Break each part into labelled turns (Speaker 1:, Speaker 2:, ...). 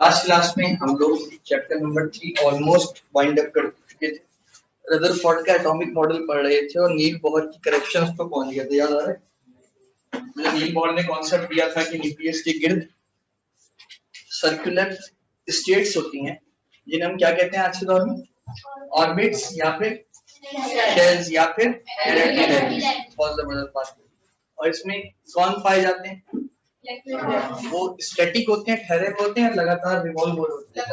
Speaker 1: Last में हम लोग chapter number 3 almost wind up कर चुके थे। रदरफोर्ड का एटॉमिक मॉडल पढ़ रहे थे और नील बोहर की करेक्शंस पे पहुंच गए थे। याद आ रहा है? नील बोहर ने कॉन्सेप्ट दिया था कि न्यूक्लियस के गिर्द सर्कुलर स्टेट्स होती हैं जिन्हें हम क्या कहते हैं आज के दौर में? ऑर्बिट्स या फिर शेल्स या फिर एनर्जी लेवल्स। बहुत जबरदस्त बात। और इसमें कौन पाए जाते हैं? वो स्टैटिक होते हैं, ठहरे हुए होते हैं, लगातार रिवॉल्व हो रहे होते हैं।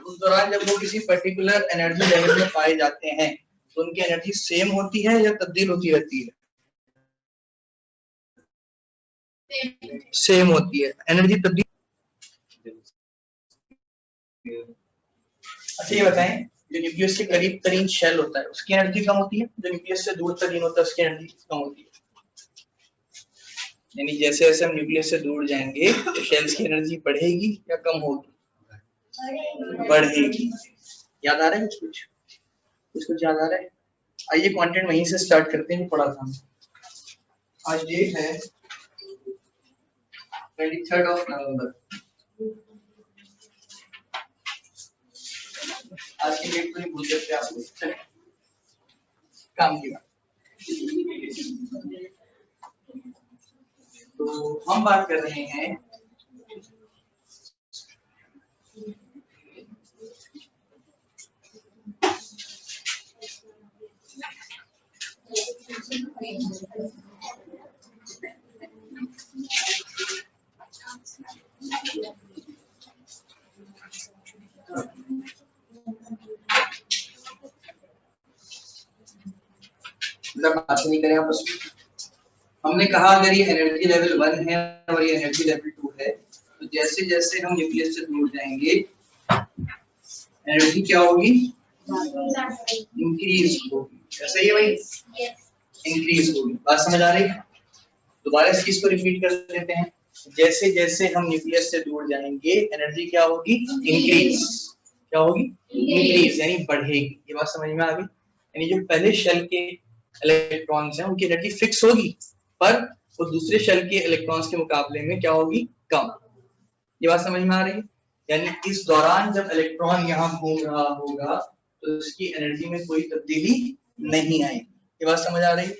Speaker 1: उस दौरान जब वो किसी पर्टिकुलर एनर्जी लेवल में पाए जाते हैं तो उनकी एनर्जी सेम होती है या तब्दील होती रहती है? सेम होती है। एनर्जी तब्दील। अच्छा ये बताएं, जो न्यूक्लियस के करीब तरीन शेल होता है उसकी एनर्जी कम होती है, जो न्यूक्लियस से दूर तरीन होता है उसकी एनर्जी कम होती है। यानी जैसे जैसे हम न्यूक्लियस से दूर जाएंगे तो शेल्स की एनर्जी बढ़ेगी या कम होगी? बढ़ेगी। याद आ रहा है कुछ याद आ रहा है? आइए कंटेंट वहीं से स्टार्ट करते हैं, पढ़ा था। आज डेट है 23rd of November। आज की डेट को नहीं भूल सकते आप लोग, काम की बात। तो हम बात कर रहे हैं बात नहीं करें आपस में। हमने कहा अगर ये एनर्जी लेवल 1 है और ये एनर्जी लेवल 2 है तो जैसे जैसे हम न्यूक्लियस से दूर जाएंगे एनर्जी क्या होगी? इंक्रीज होगी। ऐसा ही है भाई? इंक्रीज होगी। बात समझ आ रही है? दोबारा इस चीज को रिपीट कर देते हैं। जैसे जैसे हम न्यूक्लियस से दूर जाएंगे एनर्जी क्या होगी? इंक्रीज। क्या होगी? इंक्रीज यानी बढ़ेगी। ये बात समझ में आ गई? यानी जो पहले शेल के इलेक्ट्रॉन्स हैं उनकी एनर्जी फिक्स होगी पर वो दूसरे शेल के इलेक्ट्रॉन्स के मुकाबले में क्या होगी? कम। ये बात समझ में आ रही है? यानी इस दौरान जब इलेक्ट्रॉन यहाँ घूम रहा होगा तो उसकी एनर्जी में कोई तब्दीली नहीं आएगी। ये बात समझ आ रही है?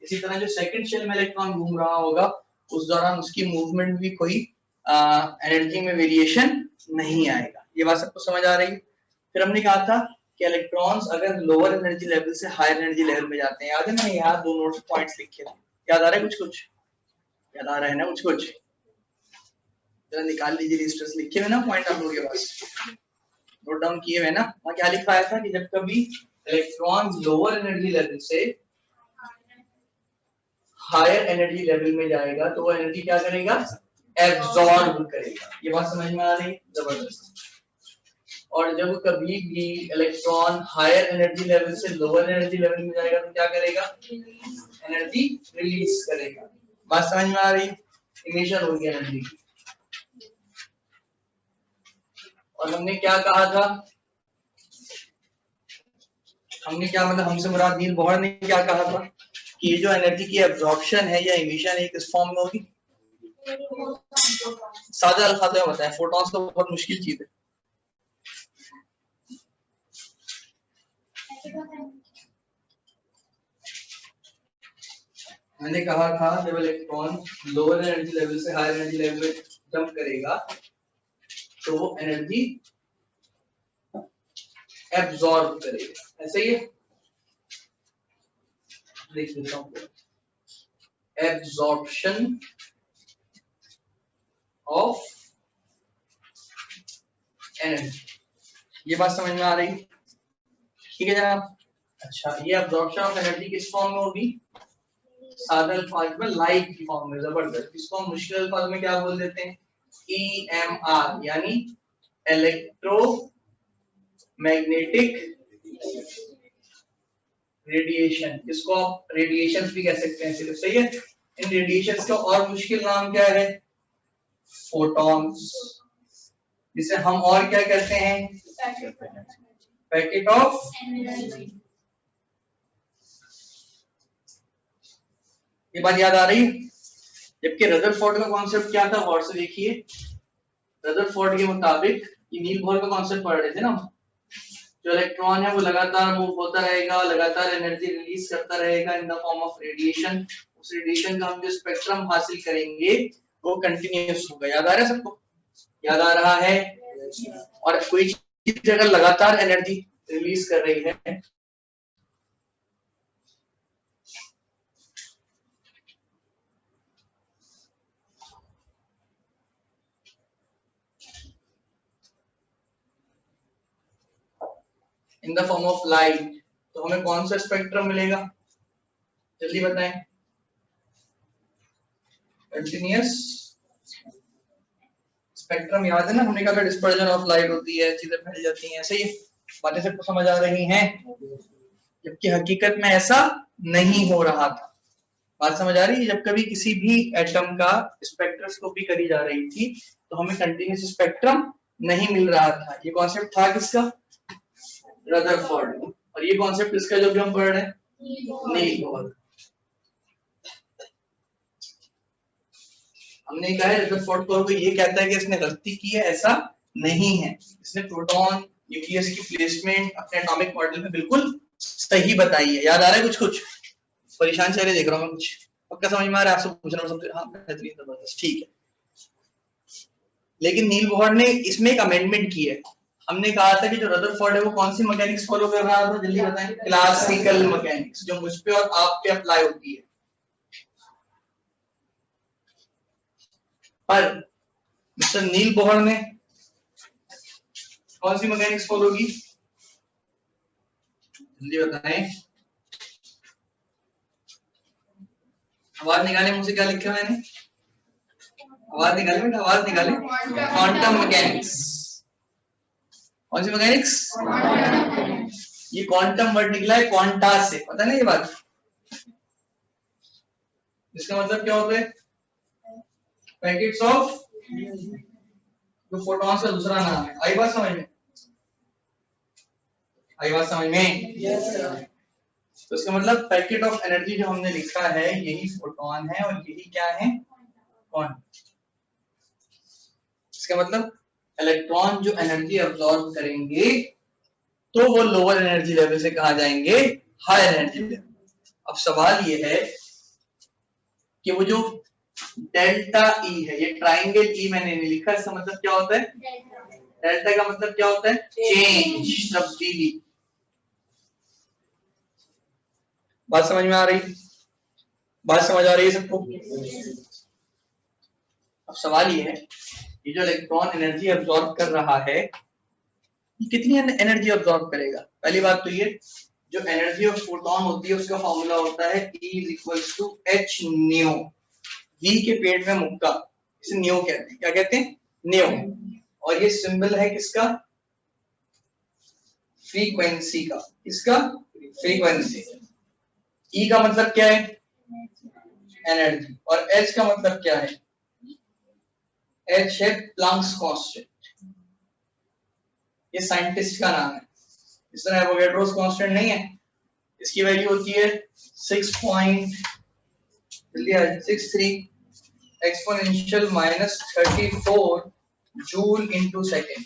Speaker 1: इसी तरह जो सेकंड शेल में इलेक्ट्रॉन घूम रहा होगा उस दौरान उसकी मूवमेंट भी कोई एनर्जी में वेरिएशन नहीं आएगा। ये बात सबको समझ आ रही है? फिर हमने कहा था कि इलेक्ट्रॉन्स अगर लोअर एनर्जी लेवल से हायर एनर्जी लेवल में जाते हैं, याद है मैंने यहाँ दो नोट पॉइंट्स लिखे थे, याद आ रहा है कुछ? याद आ रहा है ना कुछ? जरा निकाल लीजिए, रजिस्टर्स लिखे हुए ना पॉइंट आप लोगों के पास, नोट डाउन किए हुए ना? वहां क्या लिखा आया था कि जब कभी इलेक्ट्रॉन्स लोअर एनर्जी लेवल से हायर एनर्जी लेवल में जाएगा तो वो एनर्जी क्या करेगा? एब्जॉर्ब करेगा। ये बात समझ में आ रही? जबरदस्त। और जब कभी भी इलेक्ट्रॉन हायर एनर्जी लेवल से लोअर एनर्जी लेवल में जाएगा तो क्या करेगा? एनर्जी रिलीज करेगा। बात समझ में आ रही? इमिशन होगी एनर्जी की। और हमने क्या कहा था? हमने क्या मतलब हमसे मुराद नील बोहर ने क्या कहा था कि ये जो एनर्जी की एब्जॉर्प्शन है या इमिशन है किस फॉर्म में होगी? सादा अल्फाज में बताएं, फोटॉन्स तो बहुत मुश्किल चीज है। मैंने कहा था जब इलेक्ट्रॉन लोअर एनर्जी लेवल से हायर एनर्जी लेवल में जंप करेगा तो वो एनर्जी एब्जॉर्ब करेगा। ऐसे ही देख लेता हूं, एब्जॉर्प्शन ऑफ एनर्जी। ये बात समझ में आ रही? ठीक है जनाब। अच्छा, ये एब्जॉर्प्शन ऑफ एनर्जी किस फॉर्म में होगी? सादा अल्फाज में लाइट की फॉर्म में। जबरदस्त। इसको हम मुश्किल अल्फाज में क्या बोल देते हैं? EMR यानी इलेक्ट्रो मैग्नेटिक रेडिएशन। इसको आप रेडिएशन भी कह सकते हैं सिर्फ, सही है? इन रेडिएशंस का और मुश्किल नाम क्या है? फोटॉन्स, जिसे हम और क्या कहते हैं? Packet of energy. ये बात याद आ रही? जबकि रदरफोर्ड का कॉन्सेप्ट क्या था, गौर से देखिए। रदरफोर्ड के मुताबिक ये नील बोहर का कॉन्सेप्ट पढ़ रहे थे ना, जो इलेक्ट्रॉन है वो लगातार मूव होता रहेगा, लगातार एनर्जी रिलीज करता रहेगा in the form of radiation. उस रेडिएशन का हम जो स्पेक्ट्रम हासिल करेंगे वो कंटिन्यूअस होगा। याद आ रहा है सबको? याद आ रहा है? और कोई चीज अगर लगातार एनर्जी रिलीज कर रही है in the form of light, तो हमें कौन सा स्पेक्ट्रम मिलेगा? जल्दी बताएं। कंटिन्यूअस स्पेक्ट्रम याद है ना? हमने कहा डिस्पर्जन ऑफ लाइट होती है, चीजें फैल जाती हैं, सही है? बातें सबको समझ आ रही हैं? जबकि हकीकत में ऐसा नहीं हो रहा था। बात समझ आ रही है? जब कभी किसी भी एटम का स्पेक्ट्रोस्कोपी करी जा रही थी तो हमें कंटिन्यूअस स्पेक्ट्रम नहीं मिल रहा था। ये कॉन्सेप्ट था किसका? रदरफोर्ड। और ये कॉन्सेप्ट किसका जो भी हम पढ़ रहे हैं? नील बोहर। हमने कहा है रदरफोर्ड को ये कहता है कि इसने गलती की है, ऐसा नहीं है। इसने प्रोटॉन न्यूक्लियस की प्लेसमेंट अपने एटॉमिक मॉडल में बिल्कुल सही बताई है। याद आ रहा है? कुछ परेशान चेहरे देख रहा हूँ मैं, कुछ पक्का समझ में आ रहा है? आपसे पूछना समझ? हाँ बेहतरीन, जबरदस्त, ठीक है। लेकिन नील बोहर ने इसमें एक अमेंडमेंट की है। हमने कहा था कि जो रदरफोर्ड है वो कौन सी मैकेनिक्स फॉलो कर रहा था? जल्दी बताएं। क्लासिकल मैकेनिक्स, जो मुझ पे और आप पे अप्लाई होती है। पर मिस्टर नील बोहर ने कौन सी मैकेनिक्स फॉलो की? जल्दी बताएं। आवाज निकाले मुझसे, क्या लिखा मैंने? आवाज निकाले बेटा, आवाज निकाले। Quantum mechanics. कौन सी मैकेनिक्स? ये क्वांटम वर्ड निकला है क्वांटा से, पता नहीं ये बात? इसका मतलब क्या होता है? पैकेट्स ऑफ, जो फोटॉन्स का दूसरा नाम है। आई बात समझ में? आई बात समझ में? yes, तो इसका मतलब पैकेट ऑफ एनर्जी जो हमने लिखा है यही फोटॉन है और यही क्या है? क्वांटम। इसका मतलब इलेक्ट्रॉन जो एनर्जी अब्सॉर्ब करेंगे तो वो लोअर एनर्जी लेवल से कहा जाएंगे हायर एनर्जी लेवल। अब सवाल ये है कि वो जो डेल्टा ई है, ये ट्राइंगल ई मैंने नहीं लिखा, इसका मतलब क्या होता है? डेल्टा का मतलब क्या होता है? चेंज, तब्दीली। बात समझ में आ रही? बात समझ आ रही है सबको? अब सवाल ये है, ये जो इलेक्ट्रॉन एनर्जी अब्सॉर्ब कर रहा है ये कितनी एनर्जी अब्सॉर्ब करेगा? पहली बात तो ये, जो एनर्जी ऑफ फोटॉन होती है उसका फॉर्मूला होता है E = h न्यू। V के पेट में मुक्का, इसे न्यू कहते हैं। क्या कहते हैं? न्यू। और ये सिंबल है किसका? फ्रीक्वेंसी का। किसका? फ्रीक्वेंसी। E का मतलब क्या है? एनर्जी। और H का मतलब क्या है? H है प्लैंक्स कांस्टेंट। ये साइंटिस्ट का नाम है। इस तरह एवोगैड्रोस कांस्टेंट नहीं है। इसकी वैल्यू होती है 6.63 exponential -34 joule into second.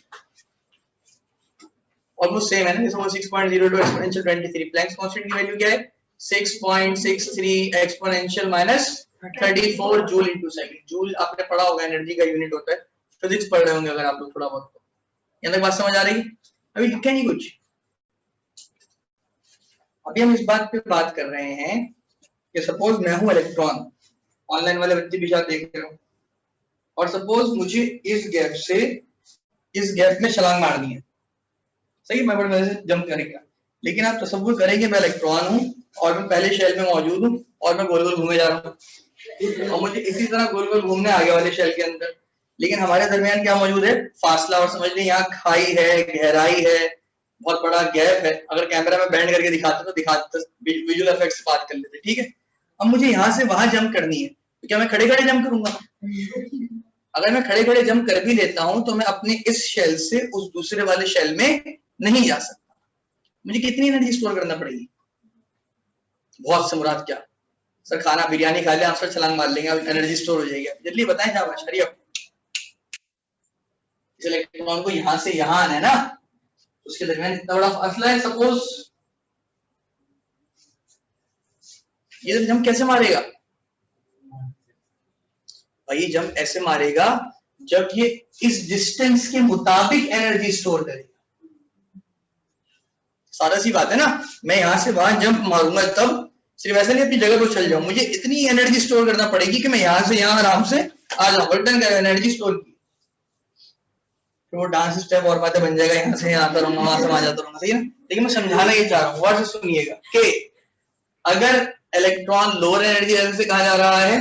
Speaker 1: Almost same है ना, जैसे वो 6.02 एक्सपोनेंशियल 23। प्लैंक्स कांस्टेंट की वैल्यू क्या है? 6.63 exponential -34 joule into second. Joule आपने पढ़ा होगा, एनर्जी का यूनिट होता है। फिजिक्स पढ़ रहे होंगे अगर आप लोग थोड़ा बहुत। यहाँ तक बात समझ आ रही है? अभी लिखा नहीं कुछ। अभी हम इस बात पे बात कर रहे हैं कि सपोज मैं हूं इलेक्ट्रॉन, ऑनलाइन वाले बच्चे भी शायद देख रहे हो, और सपोज मुझे इस गैप से इस गैप में छलांग मारनी है। सही, मैं बड़े से जंप करेगा। लेकिन आप तसव्वुर करेंगे मैं इलेक्ट्रॉन हूं और मैं पहले शेल में मौजूद हूं और मैं गोल गोल घूमे जा रहा हूं और मुझे इसी तरह गोल गोल घूमने आगे वाले शेल के अंदर। लेकिन हमारे दरमियान क्या मौजूद है? फासला। और समझ लें यहाँ खाई है, गहराई है, बहुत बड़ा गैप है। अगर कैमरा में बैंड करके दिखाते तो दिखाते, विजुअल इफेक्ट्स से बात कर लेते, ठीक है? अब मुझे यहाँ से वहां जंप करनी है, तो क्या मैं खड़े खड़े जंप करूंगा? अगर मैं खड़े खड़े जंप कर भी लेता हूं तो मैं अपने इस शेल से उस दूसरे वाले शेल में नहीं जा सकता। मुझे कितनी एनर्जी स्टोर करना पड़ेगी? बहुत से मुराद क्या? सर खाना बिरयानी खा ले, आप सर छलांग मार लेंगे, एनर्जी स्टोर हो जाएगी। जल्दी बताएं शाबाश, हरी अप। इस इलेक्ट्रॉन को यहां से यहां आना है ना, उसके दरमियान इतना बड़ा फासला है। सपोज ये जंप कैसे मारेगा भाई? जंप ऐसे मारेगा जब ये इस डिस्टेंस के मुताबिक एनर्जी स्टोर करेगा। सादा सी बात है ना, मैं यहां से वहां जंप मारूंगा तब सिर्फ ऐसा नहीं अपनी जगह पर चल जाऊं, मुझे इतनी एनर्जी स्टोर करना पड़ेगी कि मैं यहां से यहां आराम से आ जाऊं। रिटर्न कर एनर्जी स्टोर की, तो वो डांस स्टेप और बातें बन जाएगा, यहाँ से यहाँ आता रहूंगा, वहां से वहां जाता रहूंगा, सही है। लेकिन मैं समझाना ये चाह रहा हूँ, गौर से सुनिएगा कि अगर इलेक्ट्रॉन लोअर एनर्जी लेवल से कहा जा रहा है,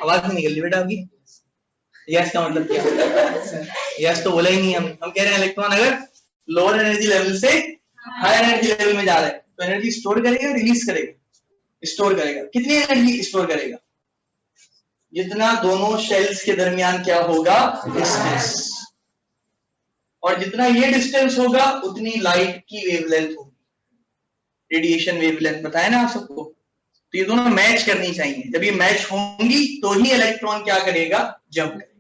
Speaker 1: आवाज नहीं निकल रही बेटा आपकी, यस का मतलब क्या? यस तो बोला ही नहीं। हम कह रहे हैं इलेक्ट्रॉन अगर लोअर एनर्जी लेवल से हाई एनर्जी लेवल में जा रहा है तो एनर्जी स्टोर करेगा, रिलीज करेगा? स्टोर करेगा। कितनी एनर्जी स्टोर करेगा? जितना दोनों शेल्स के दरमियान क्या होगा, डिस्टेंस, और जितना ये डिस्टेंस होगा उतनी लाइट की वेवलेंथ होगी, रेडिएशन वेवलेंथ बताया ना आप सबको। तो ये दोनों मैच करनी चाहिए, जब ये मैच होंगी तो ही इलेक्ट्रॉन क्या करेगा, जंप करेगा।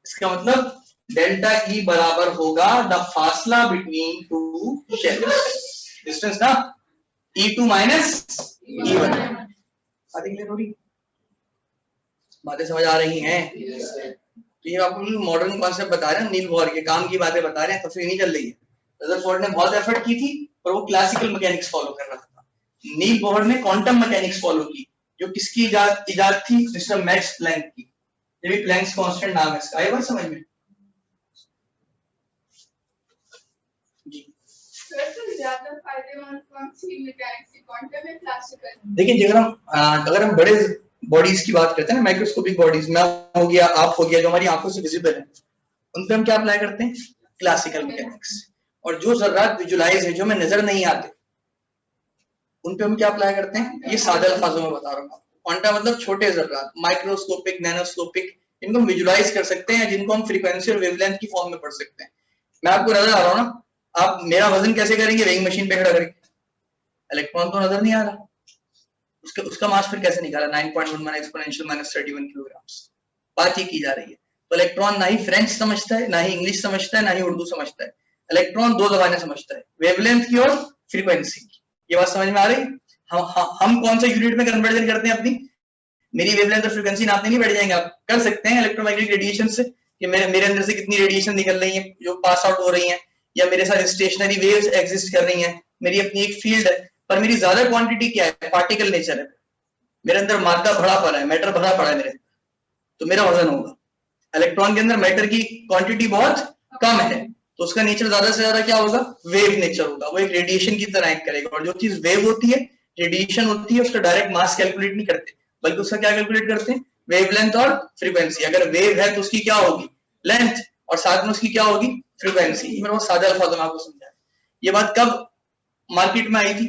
Speaker 1: इसका मतलब डेल्टा ई बराबर होगा द फासला बिटवीन टू शेल्स, डिस्टेंस ना, E2 माइनस E1। बातें क्लियर हो रही? बातें समझ आ रही हैं? तो ये आपको मॉडर्न कॉन्सेप्ट बता रहे हैं, नील बोहर के काम की बातें बता रहे हैं, तफसील नहीं चल रही है। रदरफोर्ड ने बहुत एफर्ट की थी पर वो क्लासिकल मैकेनिक्स फॉलो कर रहा था। नील बोहर ने क्वांटम मैकेनिक्स फॉलो की, जो किसकी इजाद थी, मिस्टर मैक्स प्लैंक की। ये भी प्लैंक्स कांस्टेंट नाम है इसका, आई बात समझ में? जी देखिए, अगर हम बड़े बॉडीज की बात करते हैं ना, माइक्रोस्कोपिक बॉडीज, मैं हो गया, आप हो गया, जो हमारी आंखों से विजिबल है, उन पे हम क्या अप्लाई करते हैं, क्लासिकल मैकेनिक्स। और जो जर्रात विजुलाइज है, जो हमें नजर नहीं आते, उन पे हम क्या अप्लाई करते हैं, ये सादे अल्फाजों में बता रहा हूँ। क्वांटा मतलब छोटे जर्रात, माइक्रोस्कोपिक, नैनोस्कोपिक, इनको हम विजुलाइज कर सकते हैं, जिनको हम फ्रीक्वेंसी और वेवलेंथ की फॉर्म में पढ़ सकते हैं। मैं आपको नजर आ रहा हूँ ना, आप मेरा वजन कैसे करेंगे, वेइंग मशीन पे खड़ा करेंगे, इलेक्ट्रॉन तो नजर नहीं आ रहा, उसका मास फिर कैसे निकाला, 9.11 एक्सपोनेंशियल माइनस 31 किलोग्राम। बात ये की जा रही है। तो इलेक्ट्रॉन ना ही फ्रेंच समझता है, ना ही इंग्लिश समझता है, ना ही उर्दू समझता है। इलेक्ट्रॉन दो जबानें समझता है, वेवलेंथ की और फ्रीक्वेंसी की। ये बात समझ में आ रही? हम कौन सा यूनिट में कन्वर्जन करते हैं अपनी? मेरी वेवलेंथ और फ्रीक्वेंसी नापने नहीं बैठ जाएंगे आप, कर सकते हैं इलेक्ट्रोमैग्नेटिक रेडिएशन से, कि मेरे अंदर से कितनी रेडिएशन निकल रही है, जो पास आउट हो रही है, या मेरे साथ स्टेशनरी वेव्स एग्जिस्ट कर रही हैं, मेरी अपनी एक फील्ड है। पर मेरी ज्यादा क्वांटिटी क्या है, पार्टिकल नेचर है, मेरे अंदर मादा भरा पड़ा है, मैटर भरा पड़ा है मेरे, तो मेरा वजन होगा। इलेक्ट्रॉन के अंदर मैटर की क्वांटिटी बहुत कम है, तो उसका नेचर ज्यादा से ज्यादा क्या होगा, वेव नेचर होगा। वो एक रेडिएशन की तरह एक्ट करेगा। और जो चीज वेव होती है, रेडिएशन होती है, उसका डायरेक्ट मास कैलकुलेट नहीं करते, बल्कि उसका क्या कैलकुलेट करते हैं, वेवलेंथ और फ्रीक्वेंसी। अगर वेव है तो उसकी क्या होगी, लेंथ, और साथ में उसकी क्या होगी, फ्रीक्वेंसी। मैंने बहुत सादे अल्फाजों में आपको समझाया। ये बात कब मार्केट में आई थी,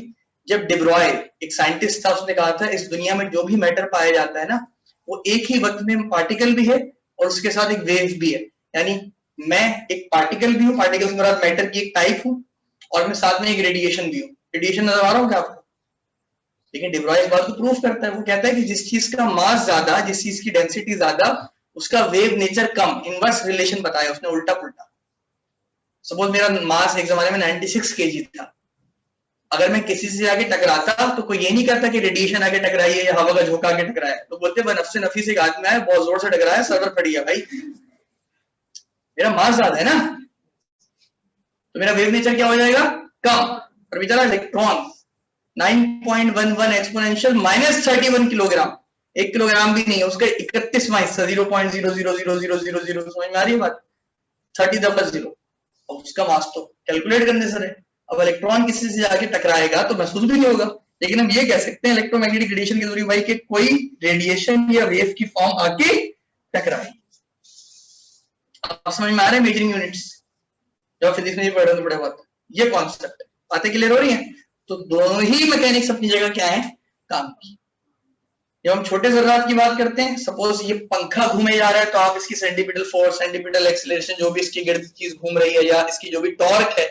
Speaker 1: जब डिब्रॉय एक साइंटिस्ट था, उसने कहा था इस दुनिया में जो भी मैटर पाया जाता है ना, वो एक ही वक्त में पार्टिकल भी है और उसके साथ एक वेव भी है। यानी मैं एक पार्टिकल भी हूँ, पार्टिकल से मेरा मैटर की एक टाइप हूँ, और मैं साथ में एक रेडिएशन भी हूँ। रेडिएशन नजर आ रहा हूँ क्या आपको? लेकिन डिब्रॉय इस बात को प्रूफ करता है। वो कहता है कि जिस चीज का मास ज्यादा, जिस चीज की डेंसिटी ज्यादा, उसका वेव नेचर कम। इनवर्स रिलेशन बताया उसने, उल्टा पुल्टा। सपोज मेरा मास एक जमाने में 96 kg था, अगर मैं किसी से आके टकराता तो कोई ये नहीं कहता कि रेडिएशन आके टकराई है या हवा का झोंका आके टकराया, तो बोलते नफ्से नफीस एक आदमी आया, बहुत जोर से टकराया, सर्वर फट गया। भाई मेरा मास ज्यादा है ना, तो मेरा वेव नेचर क्या हो जाएगा, कम। और बेचारा electron 9.11 exponential minus 31 kilogram, 1 kilogram भी नहीं है, उसका 31वां हिस्सा, 0.000000, समझ में आ रही है बात, 30 दफा 0। और उसका मास तो कैलकुलेट करने से है। अब इलेक्ट्रॉन किसी से जाके टकराएगा तो महसूस भी नहीं होगा, लेकिन हम ये कह सकते हैं इलेक्ट्रोमैग्नेटिक रेडिएशन की दूरी भाई, कि कोई रेडिएशन या वेव की फॉर्म आके टकराए। आप समझ में आ रहे हैं मेजरिंग यूनिट्स, जब फिजिक्स में पढ़ रहे बहुत, ये कॉन्सेप्ट है। बातें क्लियर हो रही हैं? तो दोनों ही मैकेनिक्स अपनी जगह क्या है, काम की। जब हम छोटे जर्रात की बात करते हैं, सपोज ये पंखा घूमे जा रहा है, तो आप इसकी सेंटीपिटल फोर्स, सेंटीपिटल एक्सीलरेशन, जो भी इसकी गिर्द चीज घूम रही है, या इसकी जो भी टॉर्क है,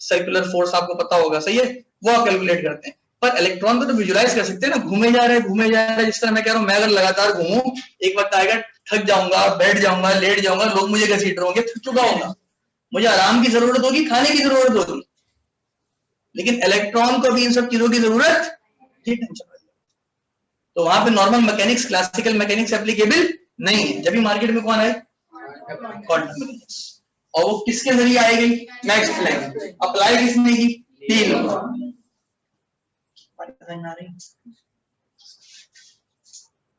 Speaker 1: सर्कुलर फोर्स आपको पता होगा, सही है, वो आप कैलकुलेट करते हैं। पर इलेक्ट्रॉन को तो विजुलाइज कर सकते हैं ना, घूमे जा रहे हैं, जिस तरह मैं कह रहा हूं मैं अगर लगातार घूमूं, एक वक्त आएगा थक जाऊंगा, बैठ जाऊंगा, लेट जाऊंगा, लोग मुझे घसीट रहे होंगे, थक चुका होगा, मुझे आराम की जरूरत होगी, खाने की जरूरत होगी, लेकिन इलेक्ट्रॉन को भी इन सब चीजों की जरूरत नहीं। तो वहां पे normal mechanics, classical mechanics applicable नहीं है। जब भी मार्केट में कौन आए, क्वांटम मैकेनिक्स, और वो किसके जरिए आई गई, मैक्स प्लैंक। अप्लाई किसने की, तीन लोग।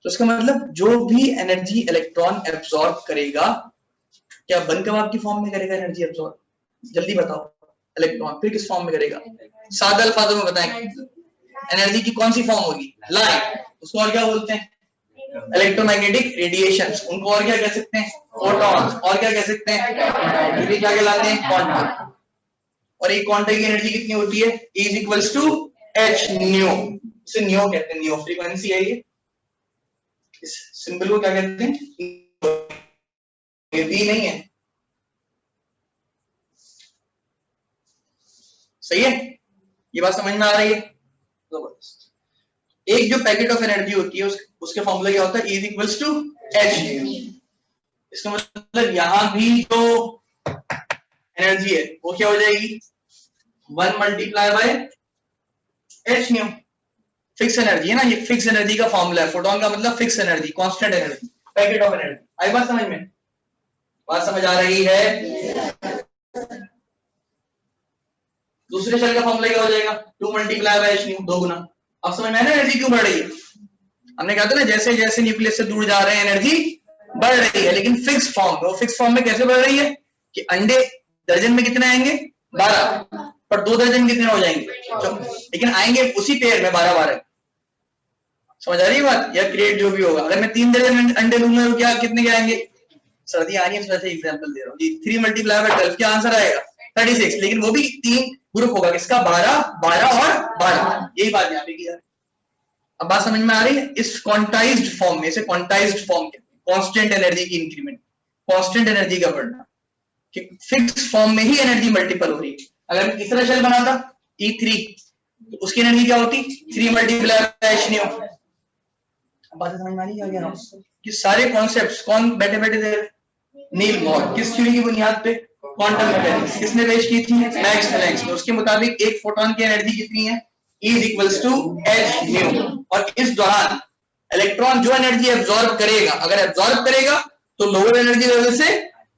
Speaker 1: तो इसका मतलब जो भी एनर्जी इलेक्ट्रॉन एब्सॉर्ब करेगा, क्या बनकमाप की फॉर्म में करेगा एनर्जी एब्सॉर्ब, जल्दी बताओ, इलेक्ट्रॉन फिर किस फॉर्म में करेगा, सादा अल्फाजों में बताएं, एनर्जी की कौन सी फॉर्म होगी, लाइट, उसको और क्या बोलते हैं, इलेक्ट्रोमैग्नेटिक रेडिएशंस, उनको और क्या कह सकते हैं, फोटॉन्स, और क्या कह सकते हैं, ये क्या कहलाते हैं, क्वांटम। और एक क्वांटम की एनर्जी कितनी होती है, E is equals to h new, इसे न्यू कहते हैं, न्यू फ्रीक्वेंसी है ये, इस सिंबल को क्या कहते हैं, ये भी नहीं है, सही है, ये बात समझ में आ रही है। जबरदस्त। एक जो पैकेट ऑफ एनर्जी होती है उसके फॉर्मूला क्या होता है, E is equals to h new. इसका मतलब यहां भी जो एनर्जी है वो क्या हो जाएगी, 1 multiply by h nu. Fix energy है ना, ये फिक्स एनर्जी का फॉर्मूला है, फोटोन का मतलब fix energy, constant energy, packet of energy. आई बात समझ में, बात समझ आ रही है। दूसरे शेल का फॉर्मूला क्या हो जाएगा, 2 मल्टीप्लाई बाय h न्यू, 2 गुना। अब समझ में आया ना एनर्जी क्यों बढ़ रही है, हमने कहा था ना जैसे जैसे न्यूक्लियस से दूर जा रहे हैं एनर्जी बढ़ रही है, लेकिन फिक्स फॉर्म में। वो फिक्स फॉर्म में कैसे बढ़ रही है कि अंडे दर्जन में कितने आएंगे, 12, पर 2 दर्जन कितने हो जाएंगे, लेकिन आएंगे उसी पेयर में 12-12। समझ आ रही है बात, या क्रिएट जो भी होगा, अगर मैं 3 दर्जन अंडे लूंगा तो क्या कितने के आएंगे, सर्दी आ रही है वैसे एग्जांपल दे रहा हूँ जी, 3 मल्टीप्लाई बाय 12 क्या आंसर आएगा 36, लेकिन वो भी 3 ग्रुप होगा, किसका, 12, 12 और 12, यही बात यहाँ पे की जा रही है। अब बात समझ में आ रही है, इस क्वांटाइज्ड फॉर्म में, इसे क्वांटाइज्ड फॉर्म कहते हैं, कांस्टेंट एनर्जी की इंक्रीमेंट, कांस्टेंट एनर्जी का बढ़ना, कि फिक्स फॉर्म में ही एनर्जी मल्टीपल हो रही है। अगर मैं तीसरा शेल बनाता E3 तो उसकी एनर्जी क्या होती, 3 मल्टीप्लाई बाय h न्यू। बात समझ में आ रही है क्या कह रहा हूं, कि सारे कॉन्सेप्ट्स कौन बैठे बैठे थे, नील बोर, किस थ्योरी की बुनियाद पे, क्वांटम मैकेनिक्स। किसने पेश की थी, मैक्स प्लैंक। उसके मुताबिक एक फोटोन की एनर्जी कितनी है, E is equals to h new. और इस दौरान इलेक्ट्रॉन जो एनर्जी एब्जॉर्ब करेगा, अगर एब्जॉर्ब करेगा तो लोअर एनर्जी लेवल से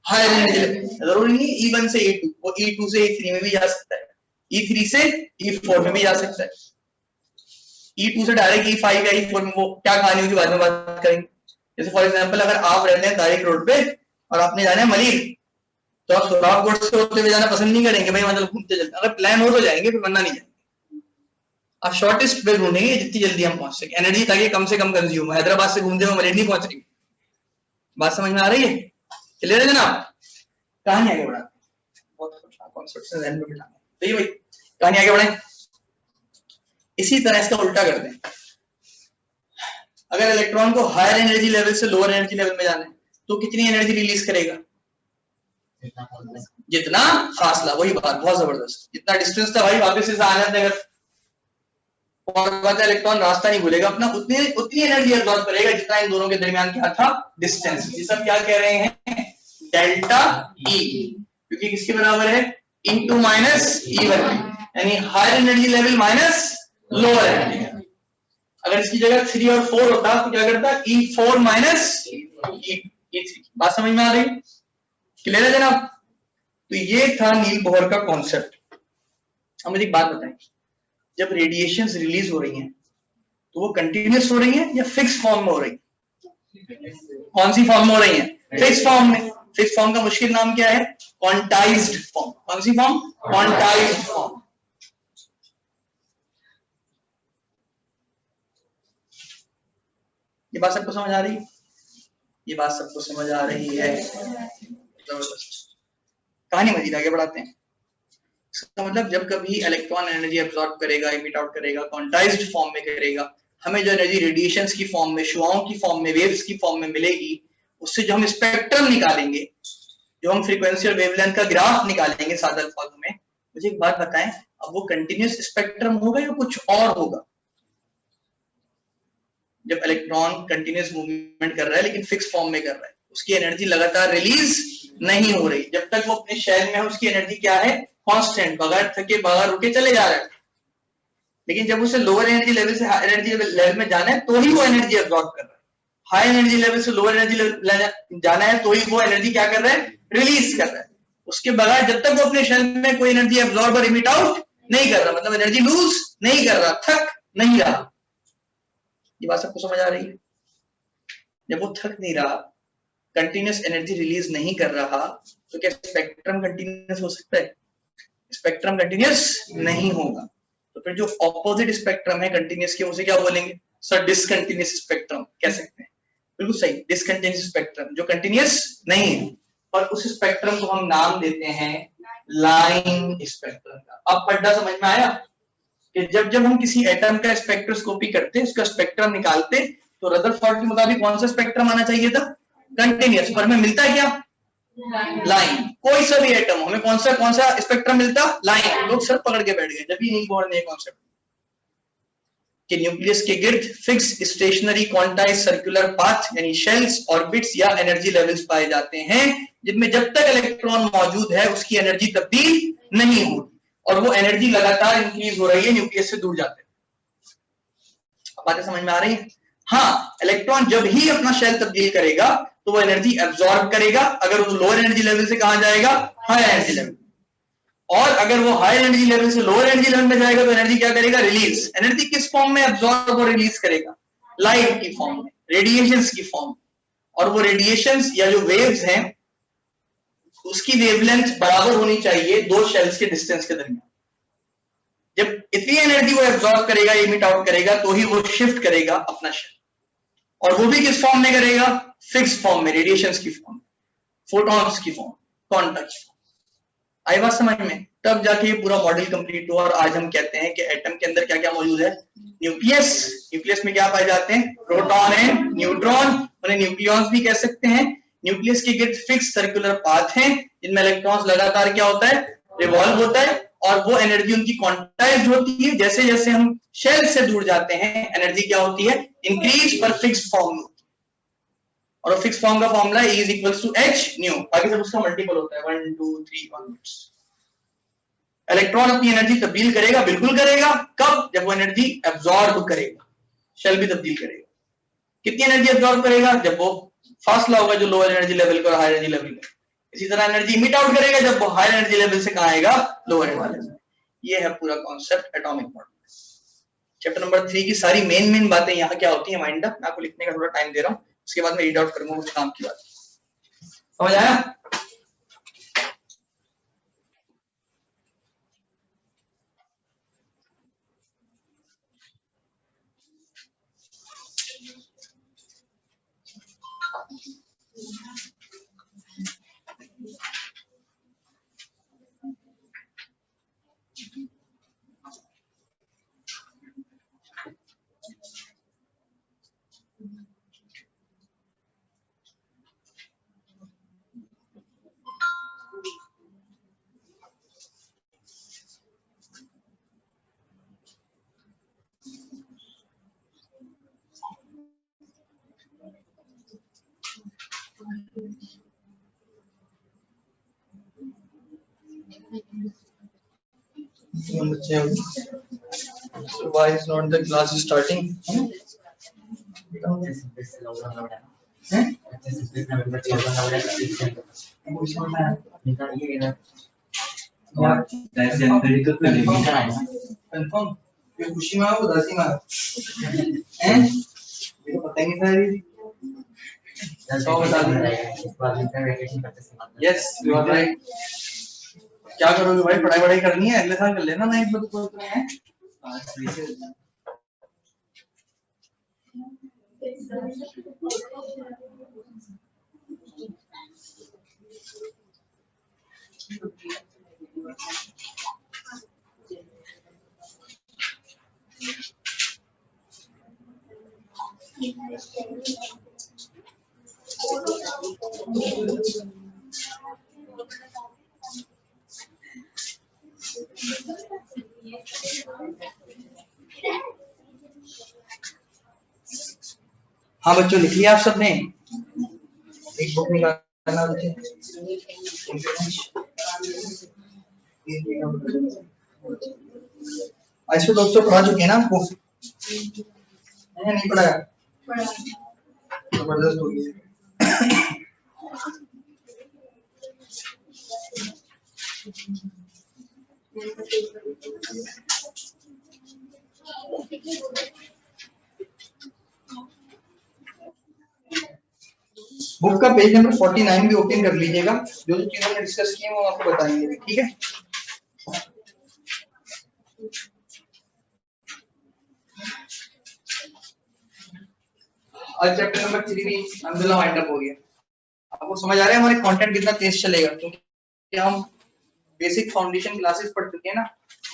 Speaker 1: हायर एनर्जी लेवल, जरूरी नहीं E1 से E2, वो E2 से E3 में भी जा सकता है, E3 से E4 में भी जा सकता है, E2 से डायरेक्ट E5 या E4 में, वो क्या कहानी होगी बाद में बात करेंगे। जैसे फॉर एग्जांपल अगर आप रहते हैं तारिक रोड पे और आपने जाना है मलिर, तो आप सोराब गोड से होते हुए जाना पसंद नहीं करेंगे, भाई मतलब घूमते चलते, अगर प्लान हो तो जाएंगे, फिर वरना नहीं जाएंगे। आप शॉर्टेस्ट वे ढूंढेंगे जितनी जल्दी हम पहुंच सके, एनर्जी ताकि कम से कम कंज्यूम। हैदराबाद से घूमते हुए मलिर नहीं पहुंच रही। बात समझ में आ रही है, क्लियर है जनाब, कहानी आगे बढ़ाते हैं, बहुत कॉन्सेप्ट से ध्यान में बिठाना है, सही भाई, कहानी आगे बढ़ाएं। इसी तरह इसका उल्टा करते हैं, अगर इलेक्ट्रॉन को हायर एनर्जी लेवल से लोअर एनर्जी लेवल में जाना है तो कितनी एनर्जी रिलीज करेगा, जितना फासला, वही बात बहुत जबरदस्त, जितना डिस्टेंस था भाई वापस से आना था, और बात इलेक्ट्रॉन रास्ता नहीं भूलेगा अपना, उतनी एनर्जी एब्जॉर्ब करेगा जितना इन दोनों के दरमियान क्या था, डिस्टेंस। ये सब क्या कह रहे हैं, डेल्टा E, क्योंकि किसके बराबर है, इनटू माइनस E1, यानी higher energy level minus lower energy. अगर इसकी जगह 3 और 4 होता तो क्या करता, E4 माइनस E3। बात समझ में आ रही, क्लियर है जनाब। तो ये था नील बोहर का कॉन्सेप्ट। अब मुझे एक बात बताएं, जब रेडिएशंस रिलीज हो रही हैं तो वो कंटिन्यूअस हो रही हैं या फिक्स फॉर्म में हो रही है, कौन सी फॉर्म में हो रही हैं, फिक्स फॉर्म में। फिक्स फॉर्म का मुश्किल नाम क्या है, क्वांटाइज्ड फॉर्म। कौन सी फॉर्म, क्वांटाइज्ड फॉर्म। ये बात सबको समझ आ रही है, ये बात सबको समझ आ रही है, जबरदस्त। कहानी मजीद आगे बढ़ाते हैं। इसका मतलब जब कभी इलेक्ट्रॉन एनर्जी एब्जॉर्ब करेगा, इमिट आउट करेगा, क्वांटाइज्ड फॉर्म में करेगा, हमें जो एनर्जी रेडिएशंस की फॉर्म में, शुआओं की फॉर्म में, वेव्स की फॉर्म में मिलेगी, उससे जो हम स्पेक्ट्रम निकालेंगे, जो हम फ्रीक्वेंसी और वेवलेंथ का ग्राफ निकालेंगे सादा अल्फाजों में। मुझे एक बात बताएं, अब वो कंटिन्यूस स्पेक्ट्रम होगा या कुछ और होगा? जब इलेक्ट्रॉन कंटिन्यूस मूवमेंट कर रहा है लेकिन फिक्स फॉर्म में कर रहा है, उसकी एनर्जी लगातार रिलीज नहीं हो रही, जब तक वो अपने शेल में है उसकी एनर्जी क्या है? कांस्टेंट, बगैर थके बगैर रुके चले जा रहा है। लेकिन जब उसे लोअर एनर्जी लेवल से हाई एनर्जी लेवल में जाना है तो ही वो एनर्जी एब्जॉर्ब कर रहा है। हाई एनर्जी लेवल से लोअर एनर्जी लेवल जाना है तो ही वो एनर्जी क्या कर रहा है? रिलीज कर रहा है। उसके बगैर जब तक वो अपने शेल में कोई एनर्जी एब्जॉर्ब और इमिट आउट नहीं कर रहा, मतलब एनर्जी लूज नहीं कर रहा, थक नहीं रहा। ये बात सबको समझ आ रही है? जब वो थक नहीं रहा, कंटिन्यूस एनर्जी रिलीज नहीं कर रहा, तो क्या स्पेक्ट्रम कंटिन्यूस हो सकता है? स्पेक्ट्रम कंटिन्यूस नहीं होगा। तो फिर जो ऑपोजिट स्पेक्ट्रम है कंटिन्यूस के, उसे क्या बोलेंगे? सर डिसकंटिन्यूस स्पेक्ट्रम कह सकते हैं। बिल्कुल सही, डिसकंटिन्यूस स्पेक्ट्रम जो कंटिन्यूस नहीं है, और उस स्पेक्ट्रम को हम नाम देते हैं लाइन स्पेक्ट्रम का। अब पढ़ना समझ में आया कि जब जब हम किसी एटम का स्पेक्ट्रोस्कोपी करते, उसका स्पेक्ट्रम निकालते, तो रदरफोर्ड के मुताबिक कौन सा स्पेक्ट्रम आना चाहिए था? कंटिन्यूस। पर हमें मिलता है क्या? लाइन। कोई सा भी एटम, हमें कौन सा स्पेक्ट्रम मिलता? लाइन। लोग सर पकड़ के बैठ गए जब भी नहीं बोर्ड ने कॉन्सेप्ट कि न्यूक्लियस के गिर्द fix stationary quantize circular path यानी शेल्स, ऑर्बिट्स या एनर्जी लेवल्स पाए जाते हैं, जिनमें जब तक इलेक्ट्रॉन मौजूद है उसकी एनर्जी तब्दील नहीं होती, और वो एनर्जी लगातार इंक्रीज हो रही है न्यूक्लियस से दूर जाते हैं। बातें समझ में आ रही है? हाँ, इलेक्ट्रॉन जब ही अपना शेल तब्दील करेगा तो वो एनर्जी एब्जॉर्ब करेगा। अगर वो लोअर एनर्जी लेवल से कहां जाएगा? Higher energy level. और अगर वो हायर एनर्जी लेवल से लोअर एनर्जी लेवल में जाएगा तो एनर्जी क्या करेगा? रिलीज। एनर्जी किस फॉर्म में एब्जॉर्ब और रिलीज करेगा? लाइट की फॉर्म में, रेडिएशंस की फॉर्म में। और वो रेडिएशंस या जो वेव्स हैं उसकी वेवलेंथ बराबर होनी चाहिए दो शेल्स के डिस्टेंस के दरमियान। जब इतनी एनर्जी वो एब्जॉर्ब करेगा, इमिट आउट करेगा, तो ही वो शिफ्ट करेगा अपना शेल। और वो भी किस फॉर्म में करेगा? फिक्स फॉर्म में, रेडिएशंस की फॉर्म, फोटॉन्स की फॉर्म, क्वांटम की फॉर्म। आई बात समझ में? तब जाके ये पूरा मॉडल कंप्लीट हुआ। और आज हम कहते हैं कि एटम के अंदर क्या क्या मौजूद है? न्यूक्लियस। न्यूक्लियस में क्या पाए जाते हैं? Proton and neutron. उन्हें न्यूक्लियॉन्स भी कह सकते हैं। न्यूक्लियस के गिर्द फिक्स सर्कुलर पाथ हैं जिनमें इलेक्ट्रॉन्स लगातार क्या होता है? रिवॉल्व होता है, और वो एनर्जी उनकी क्वांटाइज्ड होती है। जैसे जैसे हम शेल से दूर जाते हैं एनर्जी क्या होती है? इंक्रीज, पर फिक्स फॉर्म में। और फिक्स फॉर्म का formula E is equals to H nu, बाकी सब उसका मल्टीपल होता है 1 2 3 ऑनवर्ड्स। इलेक्ट्रॉन अपनी एनर्जी तब्दील करेगा, बिल्कुल करेगा। कब? जब वो एनर्जी एब्जॉर्ब करेगा। शेल भी तब्दील करेगा। कितनी एनर्जी एब्जॉर्ब करेगा? जब वो फासला होगा जो लोअर एनर्जी लेवल का और हायर एनर्जी लेवल का। इसी तरह एनर्जी इमिट आउट करेगा जब वो हायर एनर्जी लेवल से कहां आएगा? Lower energy level. ये है पूरा concept atomic model. Chapter number 3 की सारी मेन बातें यहाँ क्या होती है? Mind up. मैं आपको लिखने का थोड़ा टाइम दे रहा हूँ, उसके बाद मैं रीड आउट करूंगा उस काम की बात। समझ आया? So why is not the class starting? Confirm? ये खुशी में हो उदासी में हैं? मेरे को पता ही नहीं था। सौ बता दो। Yes you are right. क्या करोगे भाई? पढ़ाई करनी है, अगले साल कर लेना। मैं एक बार तो है हाँ बच्चों, लिख लिया आप सबने? एक बुक निकालना बच्चे। ऐसे दोस्तों पढ़ा चुके हैं ना आपको? नहीं पढ़ाया? जबरदस्त हो गई। बुक का पेज नंबर 49 भी ओपन कर लीजिएगा। जो चीजें हमने डिस्कस की हैं वो आपको बताएंगे, ठीक है? आज चैप्टर नंबर 3 भी अल्हम्दुलिल्लाह वाइंड अप हो गया। आपको समझ आ रहा है हमारे कंटेंट कितना तेज चलेगा? क्योंकि हम बेसिक फाउंडेशन क्लासेस पढ़ चुके हैं ना।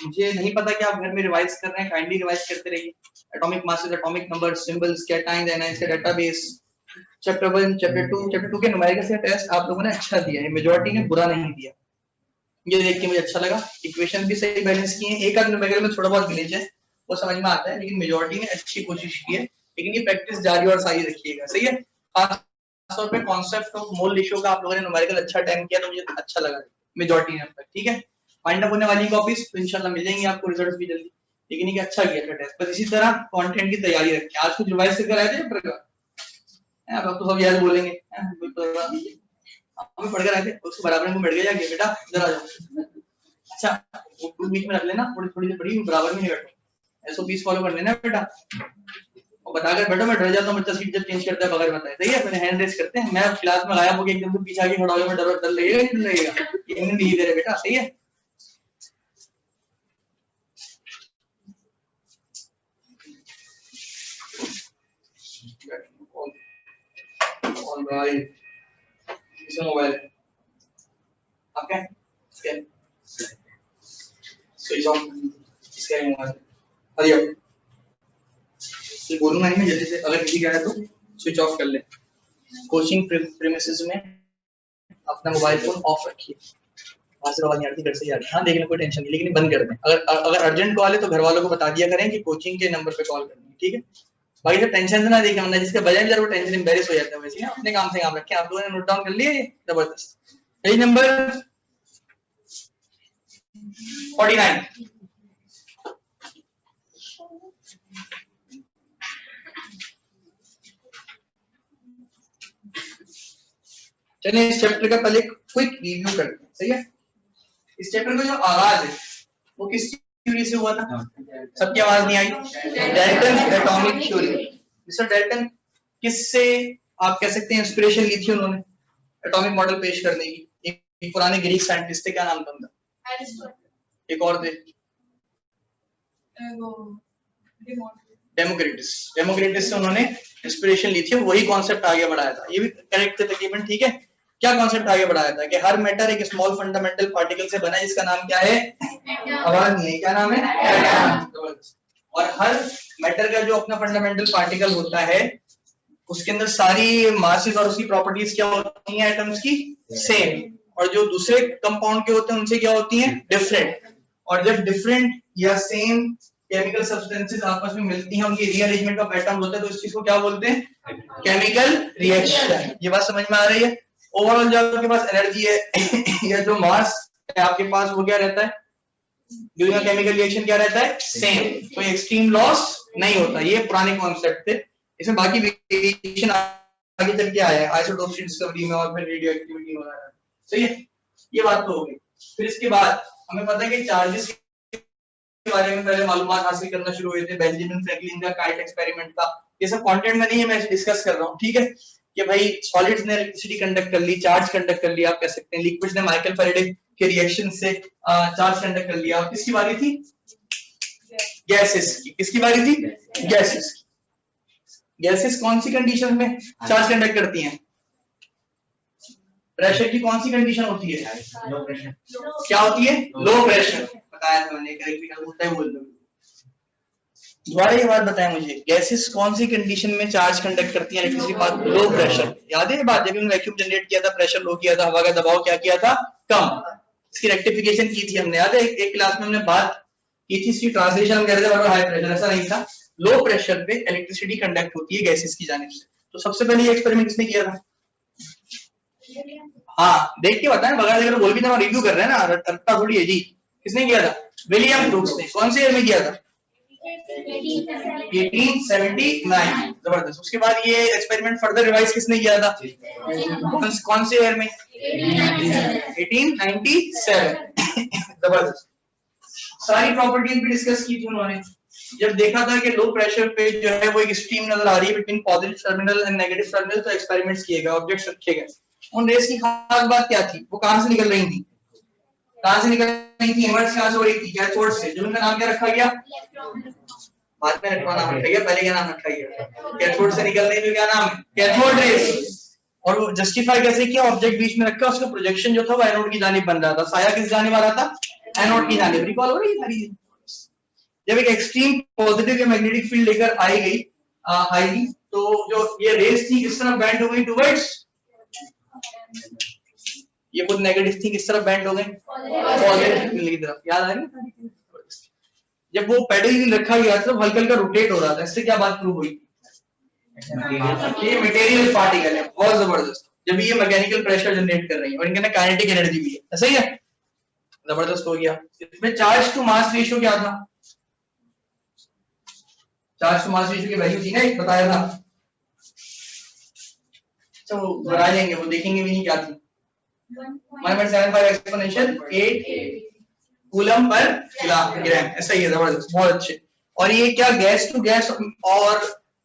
Speaker 1: मुझे नहीं पता कि आप घर में रिवाइज कर रहे हैं, काइंडली रिवाइज करते रहिए। Atomic masses, atomic number, symbols, cation, anions का डेटाबेस, चैप्टर 1, चैप्टर 2 के न्यूमेरिकल से टेस्ट आप लोगों ने अच्छा दिया है, मेजॉरिटी ने बुरा नहीं दिया। ये देख के मुझे अच्छा लगा। इक्वेशन भी सही बैलेंस किए हैं। एक आध न्यूमेरिकल में थोड़ा बहुत ग्लिच है, वो समझ में आता है, लेकिन मेजॉरिटी ने अच्छी कोशिश की है। लेकिन ये प्रैक्टिस जारी और सारी रखिएगा, सही है? खास तौर पे कॉन्सेप्ट ऑफ मोल रेशियो का आप लोगों ने न्यूमेरिकल अच्छा अटेम्प्ट किया, तो मुझे अच्छा लगा मेजॉरिटी ने अब तक, ठीक है? फाइंड अप होने वाली कॉपीज तो इंशाल्लाह मिल जाएंगी आपको, रिजल्ट्स भी जल्दी। लेकिन ये अच्छा किया था टेस्ट। बस इसी तरह कंटेंट की तैयारी रखें। आज कुछ रिवाइज करके आए थे चैप्टर का? अब तो सब याद बोलेंगे, हम पढ़ कर आए थे, उसके बराबर में बैठ गया क्या बेटा? इधर आ जाओ। अच्छा, वो टू बीच में रख लेना, थोड़ी थोड़ी देर पढ़ी, बराबर में नहीं बैठो। एसओपीस फॉलो कर लेना बेटा। और बताकर बैठो, मैं डर जाता हूं बच्चा सीट जब चेंज करता है बगैर बताए, सही है? मैंने हैंड रेस करते हैं, मैं क्लास में गायब हो गया एकदम से पीछे आके खड़ा हो गया, मैं डर लगेगा नहीं लगेगा? ये नहीं दे रहे बेटा, सही है? ऑलराइट, इसका मोबाइल आपका स्कैन स्विच ऑफ, इसका मोबाइल हरियो बोलूंगा नहीं मैं जल्दी से, अगर किसी का है तो स्विच ऑफ कर ले। कोचिंग प्रीमिसेस में अपना मोबाइल फोन ऑफ रखिए, वहां से आवाज नहीं आती, घर से ही आ रही है। हाँ देख लें, कोई टेंशन नहीं, लेकिन बंद कर दें। अगर अर्जेंट कॉल है तो घर वालों को बता दिया करें कि कोचिंग के नंबर पे कॉल करनी है, ठीक है? भाई तो टेंशन से ना देखें, वरना जिसके बजाय जरा वो टेंशन एम्बैरेस हो जाता है। वैसे अपने काम से काम रखें। आप लोगों ने नोट डाउन कर लिए? जबरदस्त। Page number 49। चलिए इस चैप्टर का पहले क्विक रिव्यू करते हैं, सही है? इस चैप्टर का जो आगाज है वो किस थ्योरी से हुआ था? सबकी आवाज नहीं आई। Dalton atomic theory. Mister Dalton किससे आप कह सकते हैं इंस्पिरेशन ली थी उन्होंने एटॉमिक मॉडल पेश करने की? एक पुराने ग्रीक साइंटिस्ट थे, क्या नाम था उनका? एक और थे, डेमोक्रिटस से उन्होंने इंस्पिरेशन ली थी, वही कॉन्सेप्ट आगे बढ़ाया था। ये भी करेक्ट थे तकरीबन, ठीक है? क्या कॉन्सेप्ट आगे बढ़ाया था कि हर मैटर एक स्मॉल फंडामेंटल पार्टिकल से बना है, जिसका नाम क्या है? आवाज नहीं है, क्या नाम है? और हर मैटर का जो अपना फंडामेंटल पार्टिकल होता है उसके अंदर सारी मासेस और उसकी प्रॉपर्टीज क्या होती हैं एटम्स की? सेम। और जो दूसरे कंपाउंड के होते हैं उनसे क्या होती हैं? डिफरेंट। और जब डिफरेंट या सेम केमिकल सब्सटेंसेस आपस में मिलती हैं, उनकी रीअरेंजमेंट का पैटर्न होता है, तो इस चीज को क्या बोलते हैं? Chemical reaction. ये बात समझ में आ रही है? ओवरऑल जो आपके पास एनर्जी है या जो मास है आपके पास, वो क्या रहता है? ड्यूरिंग केमिकल रिएक्शन क्या रहता है? सेम। कोई एक्सट्रीम लॉस नहीं होता। ये पुराने कॉन्सेप्ट थे। इसमें बाकी वेरिएशन आगे चल के आया है आइसोटोप्स की डिस्कवरी में, और फिर रेडियो एक्टिविटी वगैरह, सही है? ये बात तो हो गई। फिर इसके बाद हमें पता है कि चार्जेस के बारे में पहले मालूमात हासिल करना शुरू हुए थे। बेंजामिन फ्रैंकलिन का काइट एक्सपेरिमेंट था। ये सब कंटेंट में नहीं है, मैं डिस्कस कर रहा हूँ, ठीक है? कि भाई सॉलिड्स ने इलेक्ट्रिसिटी कंडक्ट कर ली, चार्ज कंडक्ट कर लिया, आप कह सकते हैं। लिक्विड्स ने माइकल फैराडे के रिएक्शन से चार्ज कंडक्ट कर लिया। किसकी बारी थी? गैसेस की। किसकी बारी थी? गैसेस की। गैसेस कौन सी कंडीशन में चार्ज कंडक्ट करती हैं? प्रेशर की कौन सी कंडीशन होती है? Low pressure. क्या होती है? Low pressure. बताया था मैंने, करेक्टली होता है बोल दो। दोबारा ये बात बताएं मुझे, गैसेस कौन सी कंडीशन में चार्ज कंडक्ट करती हैं इलेक्ट्रिसिटी पास? Low pressure. याद है ये बात? जब हमने वैक्यूम जनरेट किया था, प्रेशर लो किया था, हवा का दबाव क्या किया था? कम। इसकी रेक्टिफिकेशन की थी हमने, याद है? एक क्लास में हमने बात TC ट्रांसलेशन हम कह रहे थे हाई प्रेशर, ऐसा नहीं था। लो प्रेशर पे इलेक्ट्रिसिटी कंडक्ट होती है गैसेस की जानिब से। तो सबसे पहले ये एक्सपेरिमेंट किसने किया था? हाँ देख के बताएं, बगैर अगर बोल भी ना रिव्यू कर रहे हैं ना, रट्टा थोड़ी है जी। किसने किया था? विलियम ब्रूक्स ने। कौन से ईयर में किया था? 1879। जबरदस्त। उसके बाद ये एक्सपेरिमेंट फर्दर रिवाइज किसने किया था? कौन से ईयर में? 1897। जबरदस्त। सारी प्रॉपर्टीज भी डिस्कस की थी उन्होंने। जब देखा था कि लो प्रेशर पे जो है वो एक स्ट्रीम नजर आ रही है between positive terminal and negative terminal, तो एक्सपेरिमेंट्स किए गए, ऑब्जेक्ट्स रखे गए। उन रेस की खास बात क्या थी? वो कहां से निकल रही थी? कहां से निकल रही थी? इमर्ज कहां से हो रही थी? कैथोड से। जो उनका नाम क्या रखा गया? बाद में इलेक्ट्रॉन नाम रखा गया, पहले क्या नाम रखा गया? कैथोड से निकल रही थी, क्या नाम है? Cathode rays. और वो जस्टिफाई कैसे किया? ऑब्जेक्ट बीच में रखा, उसका प्रोजेक्शन जो था वो एनोड की जानिब बन रहा था। साया किस जानिब आ रहा था? एनोड की जानिब। रिकॉल हो रही है? जब एक एक्सट्रीम पॉजिटिव या मैग्नेटिक फील्ड लेकर आई तो जो ये रेस थी किस तरफ बेंड हो गई? टुवर्ड्स। ये खुद नेगेटिव थी, किस तरफ बेंड हो गई? पॉजिटिव की तरफ। याद आ रही है? जब वो पेडल व्हील रखा गया तो हल्का हल्का रोटेट हो रहा था। इससे क्या बात प्रूव हुई? ये मटेरियल पार्टिकल है। बहुत जबरदस्त। जब ये मैकेनिकल प्रेशर जनरेट कर रही है और इनके ना काइनेटिक एनर्जी भी है। सही है? जबरदस्त हो गया। इसमें चार्ज टू मास रेशियो क्या था? चार्ज टू मास रेशियो की वैल्यू थी ना, एक बताया था। तो बना लेंगे, वो देखेंगे भी नहीं क्या थी। 1.75 एक्सपोनेंशियल 8 कूलम पर ग्राम। ऐसा ही है। जबरदस्त, बहुत अच्छे। और ये क्या गैस टू गैस और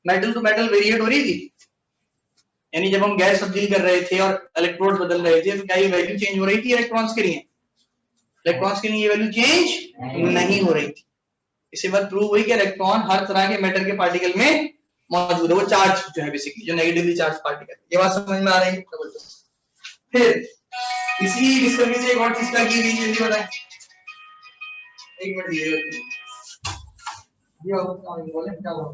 Speaker 1: मेटल टू मेटल वेरिएट हो रही थी? यानी जब हम गैस तब्दील कर रहे थे और इलेक्ट्रोड बदल रहे थे तो क्या ये वैल्यू चेंज हो रही थी इलेक्ट्रॉन्स के लिए? इलेक्ट्रॉन्स के लिए ये वैल्यू चेंज नहीं हो रही थी। इससे बात प्रूव हुई कि इलेक्ट्रॉन हर तरह के मेटल के पार्टिकल में मौजूद है। वो चार्ज जो है बेसिकली, जो नेगेटिवली चार्ज पार्टिकल। ये बात समझ में आ रही है? फिर इसी डिस्कवरी से एक और चीज क्या की गई जल्दी बताएं। एक मिनट दीजिए। ये बोले क्या हुआ?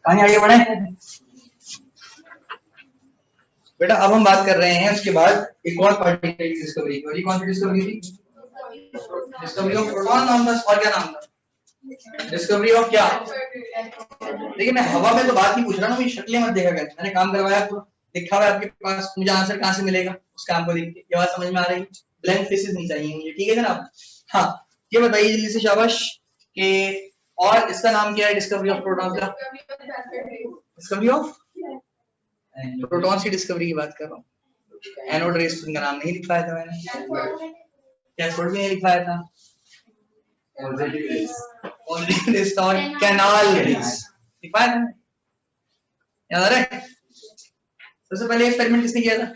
Speaker 1: कहानी आगे बढ़े बेटा। अब हम बात कर रहे हैं उसके बाद एक और पार्टिकल की डिस्कवरी। और ये कौन सी डिस्कवरी थी? डिस्कवरी ऑफ प्रोटॉन नाम था। और क्या नाम था? डिस्कवरी ऑफ क्या? देखिए मैं हवा में तो बात नहीं पूछ रहा ना, मुझे शक्लें मत देखा कर। मैंने काम करवाया तो लिखा हुआ है आपके पास, मुझे आंसर कहाँ से मिलेगा उस काम को देख के। ये बात समझ में आ रही है? ब्लैंक फेसेस नहीं चाहिए मुझे, ठीक है जनाब? हाँ ये बताइए जल्दी से शाबाश कि और इसका नाम क्या है डिस्कवरी ऑफ प्रोटॉन का? डिस्कवरी ऑफ प्रोटॉन्स की डिस्कवरी की बात कर रहा हूँ। एनोड रेस का नाम नहीं लिखवाया था मैंने, कैथोड में लिखवाया था। पॉजिटिव रेस और कैनाल रेस लिखवाया था। याद आ रहा है? सबसे पहले एक्सपेरिमेंट किसने किया था?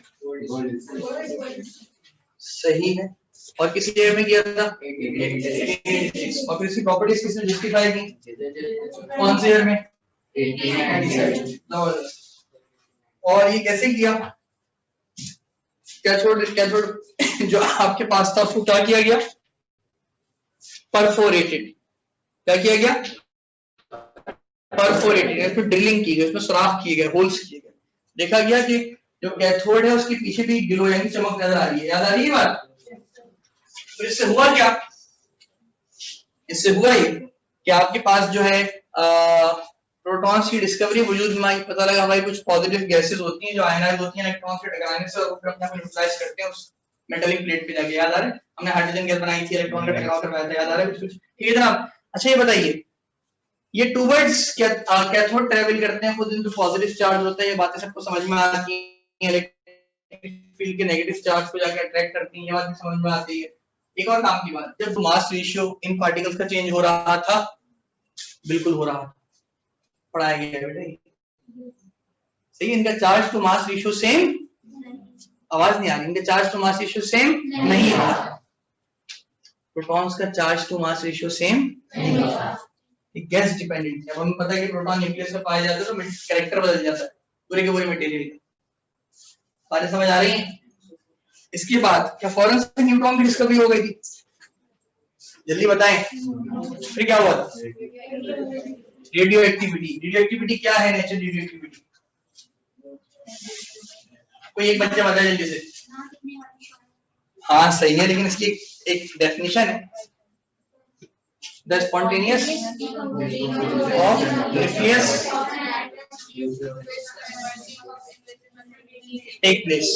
Speaker 1: सही है। और किसी ईयर में किया था? और फिर इसकी प्रॉपर्टीज किसने जस्टिफाई की? कौन से ईयर में? 1897। और ये कैसे किया? कैथोड जो आपके पास था उसको क्या किया गया? परफोरेटेड। क्या किया गया? परफोरेटेड। इसमें ड्रिलिंग की गई, उसमें सुराख किए गए, होल्स किए गए। देखा गया कि जो कैथोड है उसके पीछे भी ग्लो यानी चमक नजर आ रही है। याद आ रही है बात? तो इससे हुआ क्या? इससे हुआ ये कि आपके पास जो है प्रोटॉन्स की डिस्कवरी वजूद में पता लगा भाई कुछ पॉजिटिव गैसेस होती हैं जो आयनाइज होती हैं इलेक्ट्रॉन्स के टकराने से और अपने आप न्यूट्रलाइज करते हैं उस मेटालिक प्लेट पे जाके। याद आ रहा है हमने हाइड्रोजन गैस बनाई थी इलेक्ट्रॉन का टकराव करवाया था, याद आ रहा है कुछ? ठीक है जनाब। अच्छा ये बताइए ये टूवर्ड्स कैथोड ट्रेवल करते हैं खुद इनटू पॉजिटिव चार्ज होता है, ये बातें सबको समझ में आती हैं। इलेक्ट्रिक फील्ड के नेगेटिव चार्ज को जाके अट्रैक्ट करती हैं, ये बात भी समझ में आती है। एक और काम की बात, जब मास रेशियो इन पार्टिकल्स का चेंज हो रहा था, बिल्कुल हो रहा था, पढ़ाया गया है बेटा सही। इनका charge to mass ratio same, आवाज नहीं आ रही, इनका charge to mass ratio same नहीं था। प्रोटॉन्स का charge to mass ratio same नहीं था, गैस डिपेंडेंट है। हमें पता है कि प्रोटॉन न्यूक्लियस में पाए जाते हैं तो कैरेक्टर बदल जाता है पूरे के पूरे मटेरियल का। बातें समझ आ रही हैं? इसके बाद क्या फौरन से न्यूट्रॉन की डिस्कवरी हो गई थी? जल्दी बताएं। फिर क्या हुआ? Radio activity. रेडियो एक्टिविटी क्या है? नेचर रेडियो एक्टिविटी कोई एक बच्चा बताए जल्दी से। हाँ सही है, लेकिन इसकी एक डेफिनेशन है। The spontaneous of nucleus take place।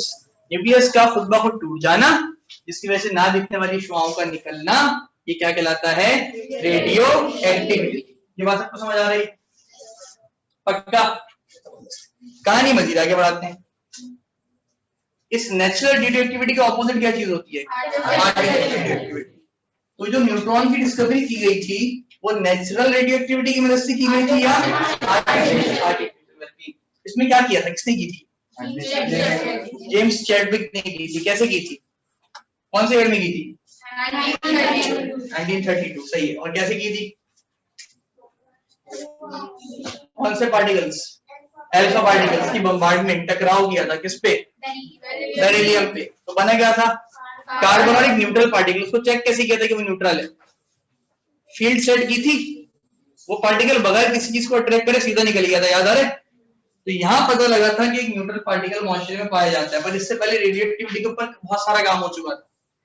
Speaker 1: Nucleus का खुद ब खुद टूट जाना जिसकी वजह से ना दिखने वाली शुआओं का निकलना, ये क्या कहलाता है? Radio activity. ये बात सबको समझ आ रही? पक्का? कहानी मजीद आगे बढ़ाते हैं। इस नेचुरल रेडियो एक्टिविटी के ऑपोजिट क्या चीज होती है? Artificial radio activity. तो जो न्यूट्रॉन की डिस्कवरी की गई थी वो नेचुरल रेडियो एक्टिविटी की मदद से की गई थी या आर्टिफिशियल? इसमें क्या किया था, किसने की थी? जेम्स चैडविक ने की थी। कैसे की थी? कौन से ईयर में की थी? 1932 सही है। और कैसे की थी? कौन से पार्टिकल्स? अल्फा पार्टिकल्स की बम्बार्डमेंट, टकराव किया था किस पे? बेरिलियम पे। तो बना क्या था? कार्बन और एक न्यूट्रल पार्टिकल। उसको चेक कैसे किया था कि वो न्यूट्रल है? फील्ड सेट की थी, वो पार्टिकल बगैर किसी चीज को अट्रैक्ट करे सीधा निकल गया था, याद आ रहा है? तो यहाँ पता लगा था कि एक न्यूट्रल पार्टिकल मॉइस्चर में पाया जाता है, पर इससे पहले रेडियो एक्टिविटी के ऊपर बहुत सारा काम हो चुका था।